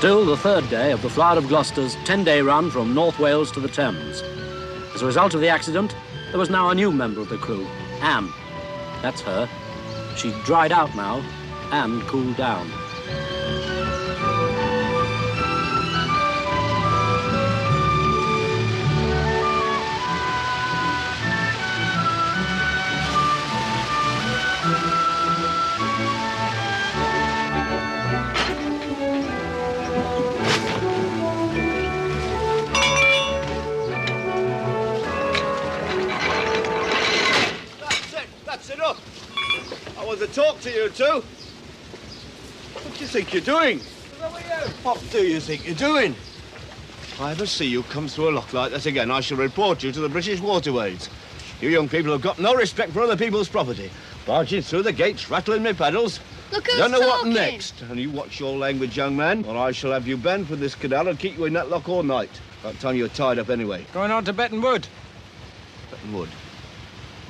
Still the third day of the Flower of Gloucester's 10-day run from North Wales to the Thames. As a result of the accident, there was now a new member of the crew, Anne. That's her. She'd dried out now and cooled down. I want to talk to you two. What do you think you're doing? What do you think you're doing? If I ever see you come through a lock like that again, I shall report you to the British Waterways. You young people have got no respect for other people's property. Barging through the gates, rattling me pedals. Look who's Don't know talking. what next. And you watch your language, young man, or I shall have you banned from this canal and keep you in that lock all night. By the time you're tied up anyway. Going on to Betton Wood. Betton Wood?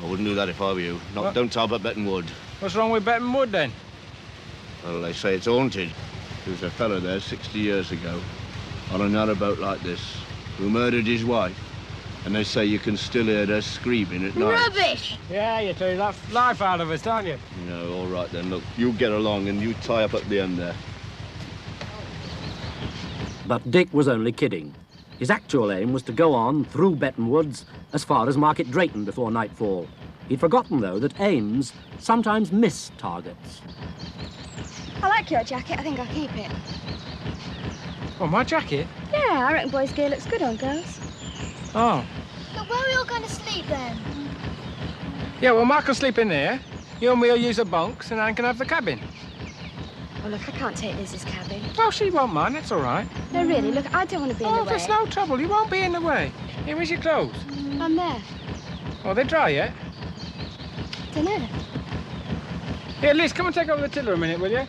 I wouldn't do that if I were you. Don't tie up at Betton Wood. What's wrong with Betton Wood, then? Well, they say it's haunted. There was a fellow there 60 years ago on another boat like this who murdered his wife. And they say you can still hear her screaming at night. Rubbish! Yeah, you take that life out of us, don't you? No, all right then. Look, you get along and you tie up at the end there. But Dick was only kidding. His actual aim was to go on through Betton Woods as far as Market Drayton before nightfall. He'd forgotten, though, that aims sometimes miss targets. I like your jacket. I think I'll keep it. Oh, my jacket? Yeah, I reckon boys' gear looks good on girls. Oh. But where are we all going to sleep, then? Yeah, well, Mark will sleep in there. You and me will use the bunks, and Anne can have the cabin. Oh, look, I can't take Liz's cabin. Well, she won't mind. That's all right. No, really, look, I don't want to be in the way. There's no trouble. You won't be in the way. Here, where's your clothes? I'm there. Oh, they're dry yet? Dunno. Here, Liz, come and take over the tiller a minute, will you?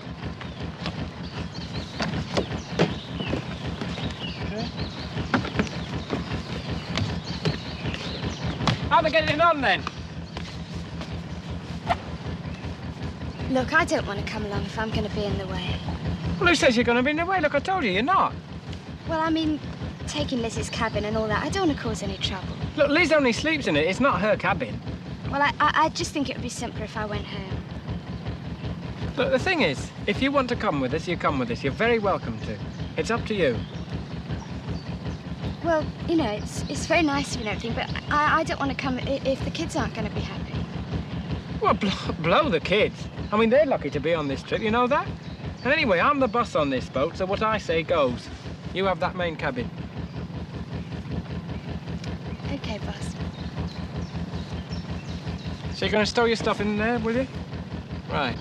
Okay. How'd they get it on, then? Look, I don't want to come along if I'm going to be in the way. Well, who says you're going to be in the way? Look, I told you, you're not. Well, I mean, taking Liz's cabin and all that, I don't want to cause any trouble. Look, Liz only sleeps in it. It's not her cabin. Well, I just think it would be simpler if I went home. Look, the thing is, if you want to come with us, you come with us. You're very welcome to. It's up to you. Well, you know, it's very nice of you and everything, but I don't want to come if the kids aren't going to be happy. Well, blow the kids. I mean, they're lucky to be on this trip, you know that? And anyway, I'm the boss on this boat, so what I say goes. You have that main cabin. OK, boss. So you're going to stow your stuff in there, will you? Right.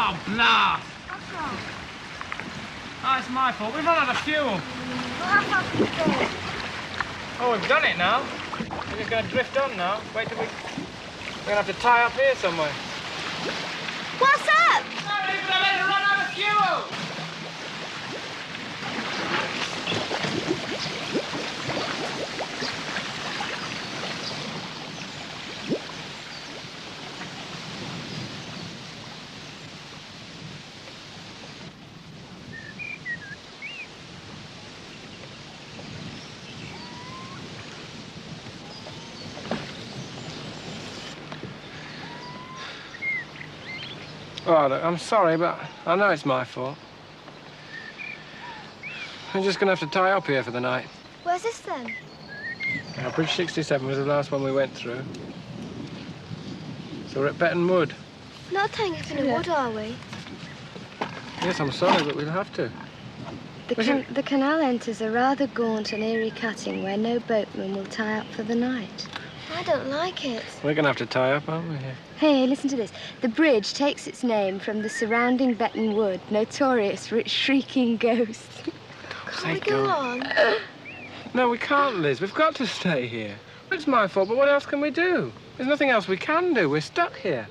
Oh, blast! What's wrong? Oh, it's my fault. We've run out of fuel. Well, how fast can we go? Oh, we've done it now. We're just going to drift on now. Wait till we're going to have to tie up here somewhere. What's up? Sorry, but I let it run out of fuel! Oh, look, I'm sorry, but I know it's my fault. We're just going to have to tie up here for the night. Where's this, then? Bridge 67 was the last one we went through. So we're at Betton Wood. Not tying up in a wood, are we? Yes, I'm sorry, but we'll have to. The canal enters a rather gaunt and eerie cutting where no boatman will tie up for the night. I don't like it. We're going to have to tie up, aren't we? Hey, listen to this. The bridge takes its name from the surrounding Betton Wood, notorious for its shrieking ghosts. Can't we go on? No, we can't, Liz. We've got to stay here. It's my fault, but what else can we do? There's nothing else we can do. We're stuck here.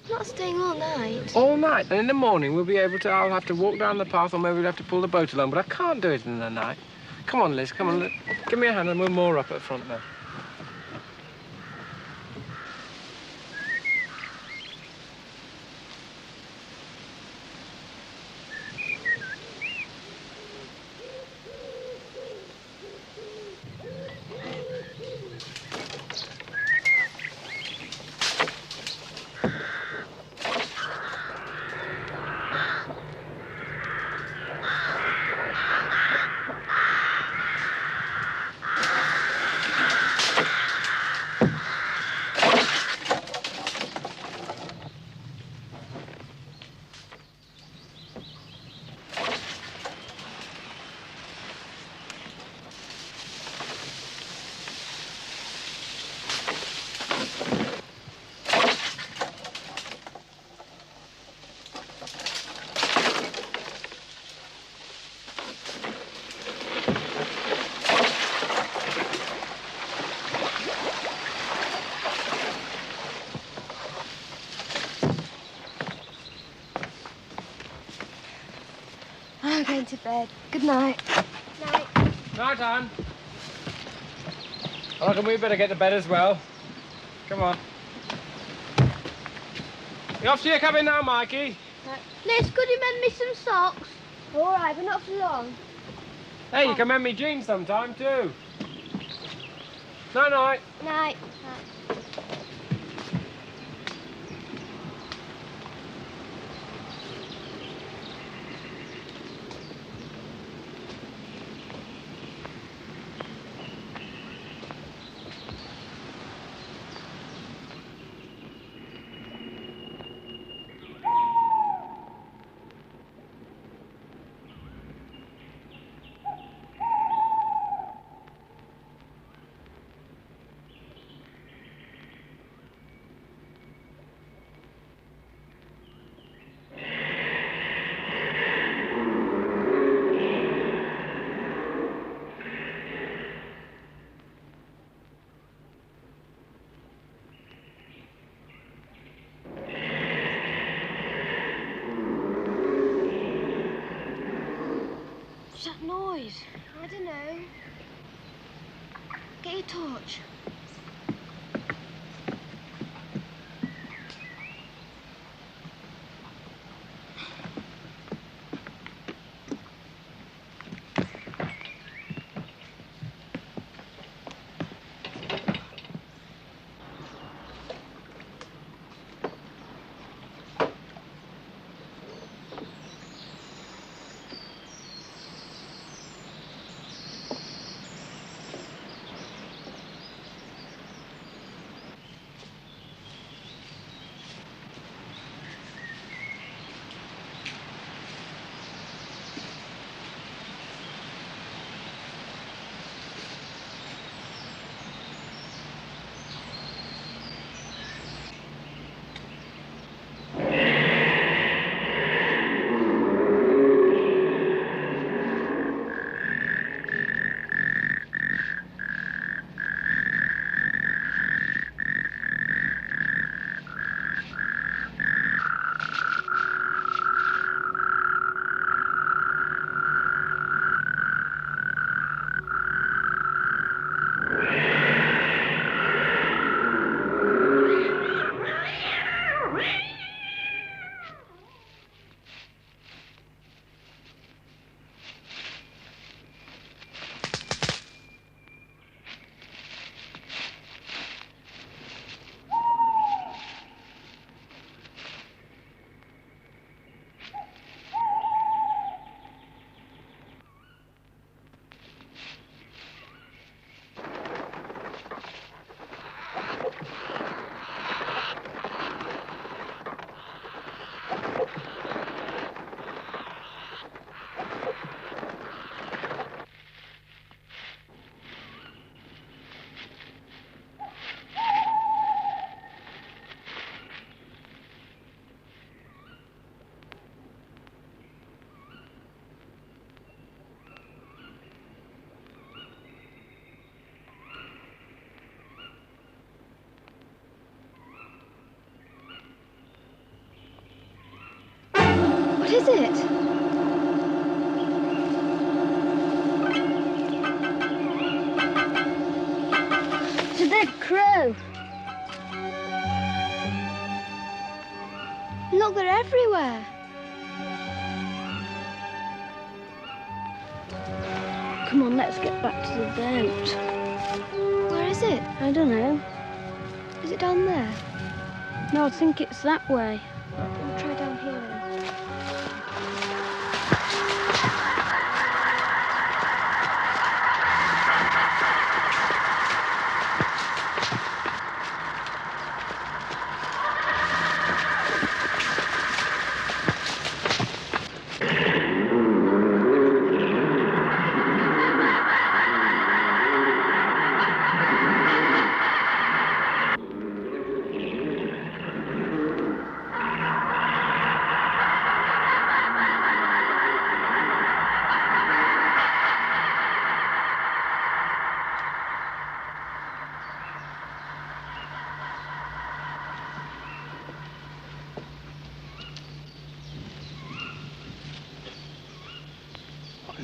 Not staying all night. All night. And in the morning, we'll be able to... I'll have to walk down the path, or maybe we'll have to pull the boat along, but I can't do it in the night. Come on, Liz, come on. Give me a hand and we'll moor up at front now. I'm going to bed. Good night. Night. Night, Anne. I reckon we better get to bed as well. Come on. You off to your cabin now, Mikey? Liz, could you mend me some socks? All right, but not for long. Hey, you can mend me jeans sometime, too. Night-night. Night. What's that noise? I don't know. Get your torch. is it? It's a dead crow. Look, they're everywhere. Come on, let's get back to the boat. Where is it? I don't know. Is it down there? No, I think it's that way. We'll try down here then.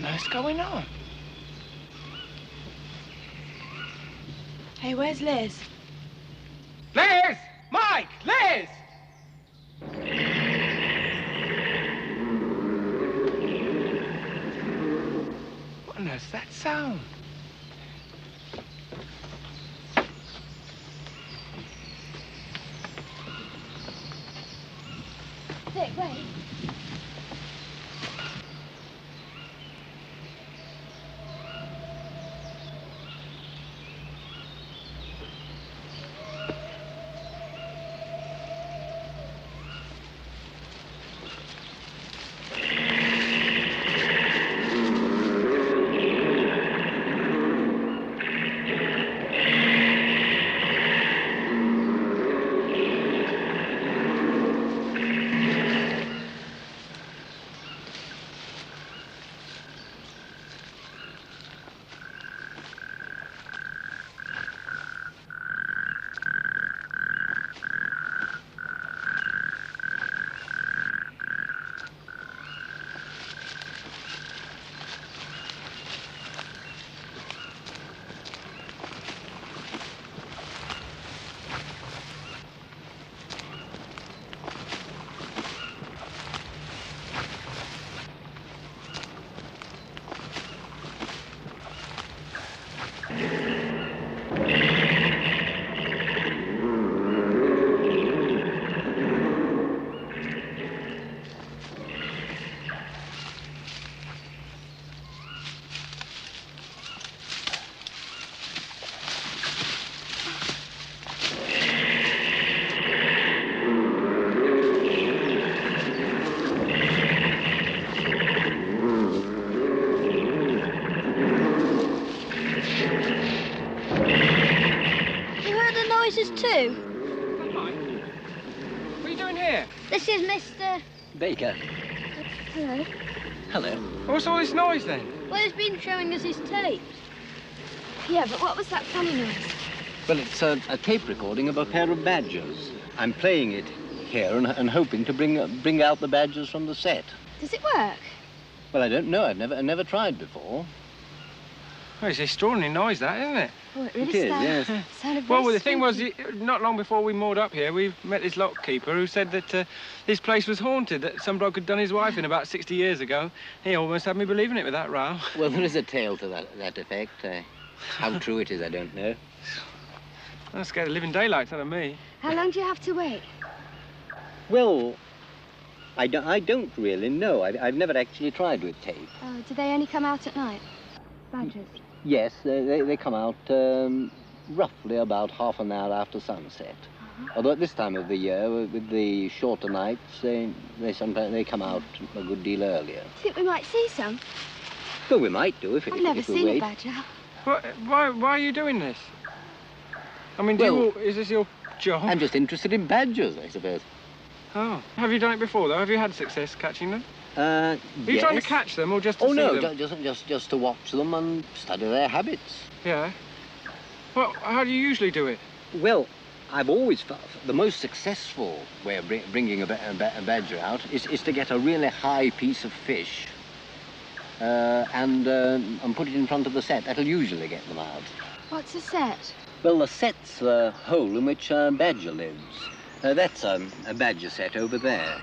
What's going on? Hey, where's Liz? Liz! Mike! Liz! What on earth's that sound? Dick, wait. Too. Mike, what are you doing here? This is Mr. Baker. Hello. Hello. What's all this noise then? Well, he's been showing us his tapes. Yeah, but what was that funny noise? Well, it's a tape recording of a pair of badgers. I'm playing it here and hoping to bring out the badgers from the set. Does it work? Well, I don't know. I've never tried before. Well, it's an extraordinary noise, that, isn't it? Oh, it really It is, yes. sounded very Well, the thing was, spooky. not long before we moored up here, we met this lockkeeper who said that this place was haunted, that some bloke had done his wife in about 60 years ago. He almost had me believing it with that row. Well, there is a tale to that effect. How true it is, I don't know. That scared the living daylights out of me. How long do you have to wait? Well, I don't really know. I've never actually tried with tape. Oh, do they only come out at night? Badgers? Yes, they come out roughly about half an hour after sunset. Although at this time of the year, with the shorter nights, they sometimes come out a good deal earlier. Think we might see some? Well, we might do if I've never if we seen wait. a badger. Why are you doing this? I mean, is this your job? I'm just interested in badgers, I suppose. Oh. Have you done it before, though? Have you had success catching them? Are Are you trying to catch them or just to Oh, see no, them? just to watch them and study their habits. Yeah. Well, how do you usually do it? Well, I've always felt the most successful way of bringing a badger out is to get a really high piece of fish and put it in front of the set. That'll usually get them out. What's a set? Well, the set's the hole in which a badger lives. That's a badger set over there.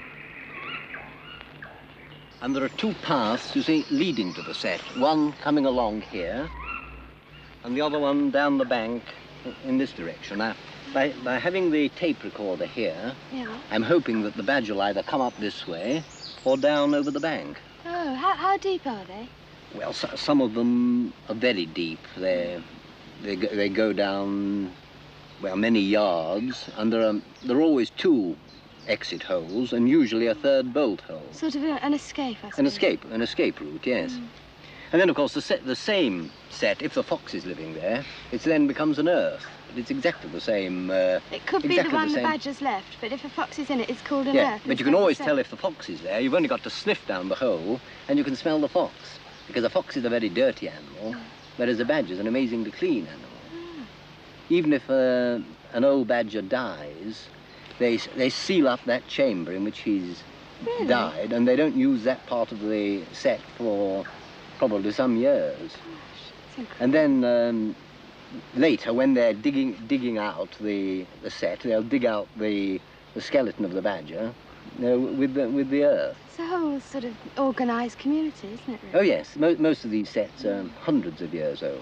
And there are two paths, you see, leading to the set. One coming along here, and the other one down the bank in this direction. Now, by having the tape recorder here, Yeah. I'm hoping that the badger will either come up this way or down over the bank. Oh, how deep are they? Well, some of them are very deep. They go down, well, many yards, and there are always two exit holes and usually a third bolt hole. Sort of an escape, I suppose. An escape route, yes. And then, of course, the same set, if the fox is living there, it then becomes an earth. It's exactly the same. It could be the exactly one the same. badger's left, but if a fox is in it, it's called an Yeah, earth. but you can always tell if the fox is there. You've only got to sniff down the hole and you can smell the fox, because a fox is a very dirty animal, whereas a badger is an amazingly clean animal. Even if an old badger dies, they seal up that chamber in which he's died, and they don't use that part of the set for probably some years. And then later, when they're digging out the set, they'll dig out the skeleton of the badger, with the earth. It's a whole sort of organised community, isn't it, really? Oh yes, most of these sets are hundreds of years old.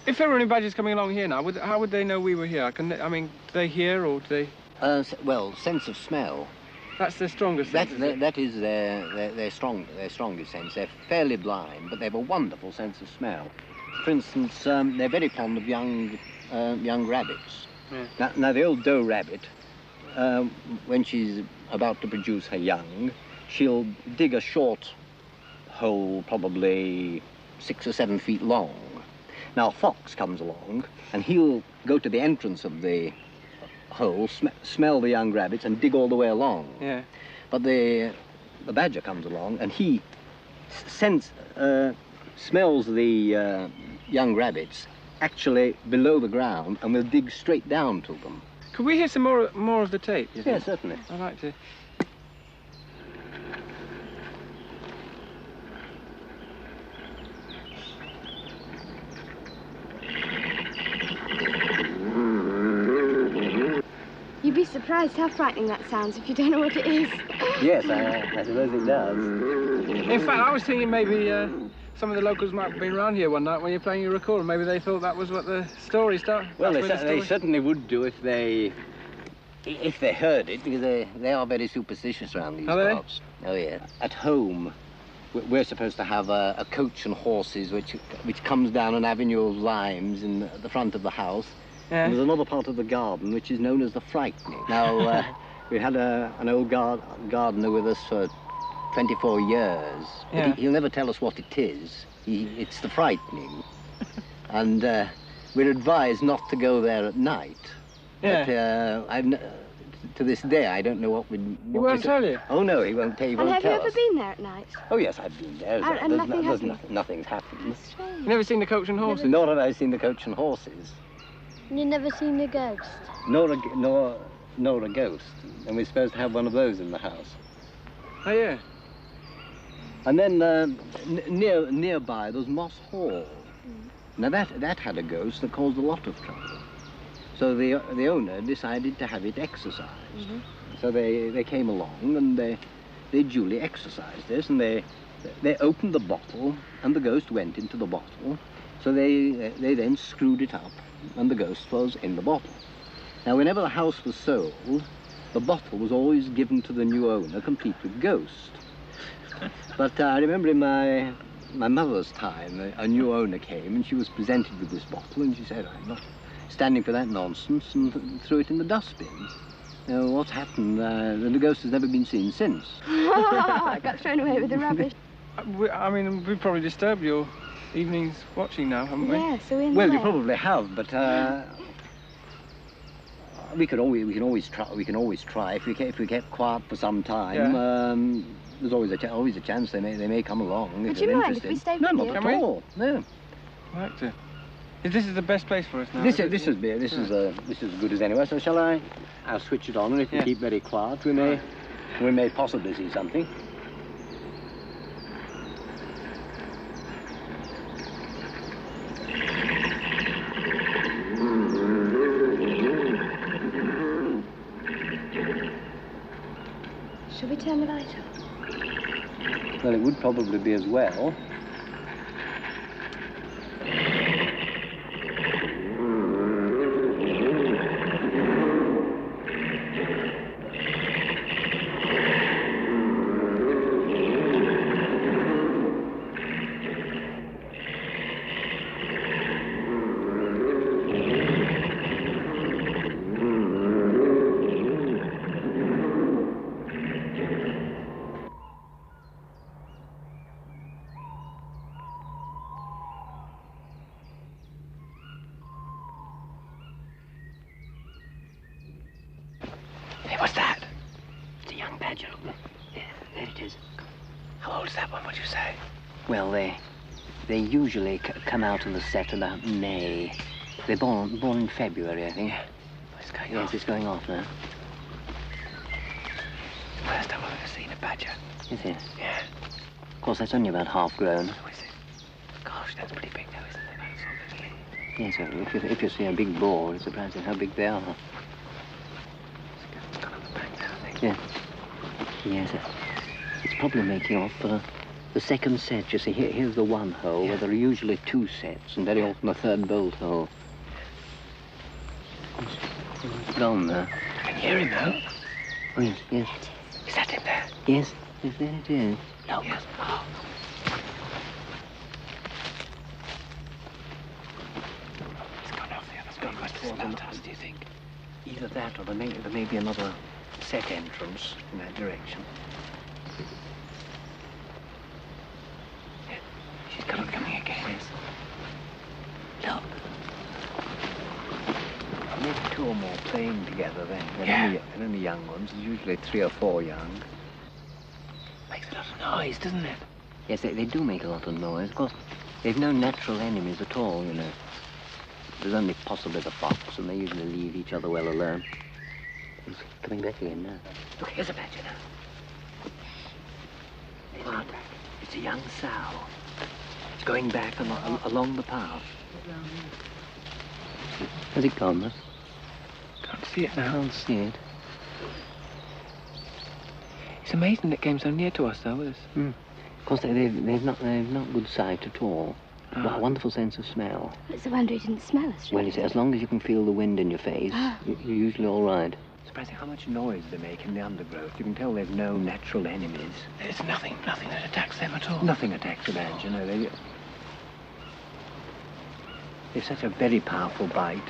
If there were any badgers coming along here now, how would they know we were here? I mean, do they hear or do they? Well, sense of smell. That's their strongest sense. That is their strongest sense. They're fairly blind, but they have a wonderful sense of smell. For instance, they're very fond of young rabbits. Yeah. Now the old doe rabbit, when she's about to produce her young, she'll dig a short hole, probably 6 or 7 feet long. Now a fox comes along, and he'll go to the entrance of the hole, smell the young rabbits, and dig all the way along. Yeah. But the badger comes along, and he smells the young rabbits actually below the ground, and will dig straight down to them. Could we hear some more of the tape? Yeah, certainly. I'd like to. You'd be surprised how frightening that sounds if you don't know what it is. Yes, I suppose it does. In fact, I was thinking maybe some of the locals might have been around here one night when you're playing your recorder. Maybe they thought that was what the story started. Well, they certainly would do if they heard it, because they are very superstitious around these parts. Oh yeah. At home, we're supposed to have a coach and horses which comes down an avenue of limes in the front of the house. Yeah. And there's another part of the garden which is known as the frightening. Now, we had an old gardener with us for 24 years, but he'll never tell us what it is. It's the frightening. And we're advised not to go there at night. Yeah. But to this day, I don't know what we... He won't tell you? Oh, no, he won't tell us. And have you ever been there at night? Oh, yes, I've been there. And Nothing's happened. That's strange. You've never seen the coach and horses? Nor have I seen the coach and horses. You've never seen the ghost? Nor a ghost. And we're supposed to have one of those in the house. Oh, yeah. And then nearby, there's Moss Hall. Now, that had a ghost that caused a lot of trouble. So the owner decided to have it exorcised. So they came along and they duly exorcised this, and they opened the bottle and the ghost went into the bottle. So they then screwed it up and the ghost was in the bottle. Now, whenever the house was sold, the bottle was always given to the new owner complete with ghost. But I remember in my mother's time, a new owner came and she was presented with this bottle and she said, "I'm not standing for that nonsense," and threw it in the dustbin. What's happened? The ghost has never been seen since. I got thrown away with the rubbish. I mean, we've probably disturbed your evenings watching now, haven't we? Yeah, so in Well, there. you probably have, but we can always try if we kept quiet for some time. Yeah. There's always a chance they may come along. Would if you they're mind interested. if we stayed No, with not you? at all. No. I'd like to. This is the best place for us now. This is as good as anywhere. So shall I? I'll switch it on, and if we keep very quiet, we may possibly see something. Shall we turn the light off? Well, it would probably be as well. What's that? It's a young badger. Look. There it is. How old is that one, would you say? Well, they usually come out of the set about May. They're born in February, I think. It's going Yes, off. it's going off now. First time I've ever seen a badger. Is it? Yeah. Of course, that's only about half grown. Oh, is it? Gosh, that's pretty big though, isn't it? That's so big. Yes, so if you see a big boar, it's surprising how big they are. It's gone on the back now, I think. Yeah. Yes, it's probably making off for the second set. You see, here's the one hole, where there are usually two sets, and very often a third bolt hole. It's gone there. I can hear him though. Oh, yes, yes. Is that him there? Yes, yes, there it is. No. Yes. Oh. It's gone off the other way. Must have smelled us, do you think? Either that, or there may be another set entrance in that direction. Yeah. She's coming again. Yes. Look. Maybe two or more playing together then. Yeah. They're only young ones. There's usually 3 or 4 young. Makes a lot of noise, doesn't it? Yes, they do make a lot of noise. Of course, they've no natural enemies at all, you know. There's only possibly the fox, and they usually leave each other well alone. He's coming back again now. Look, here's a badger now. What? It's a young sow. It's going back along the path. Has it gone, then? Can't see it I now. can't see it. It's amazing it came so near to us, though. Of course, they've not good sight at all. Ah. A wonderful sense of smell. It's a wonder he didn't smell us. Well, you see, as long as you can feel the wind in your face, you're usually all right. Surprising how much noise they make in the undergrowth. You can tell they've no natural enemies. There's nothing that attacks them at all. Nothing attacks a badger, you know. They've such a very powerful bite.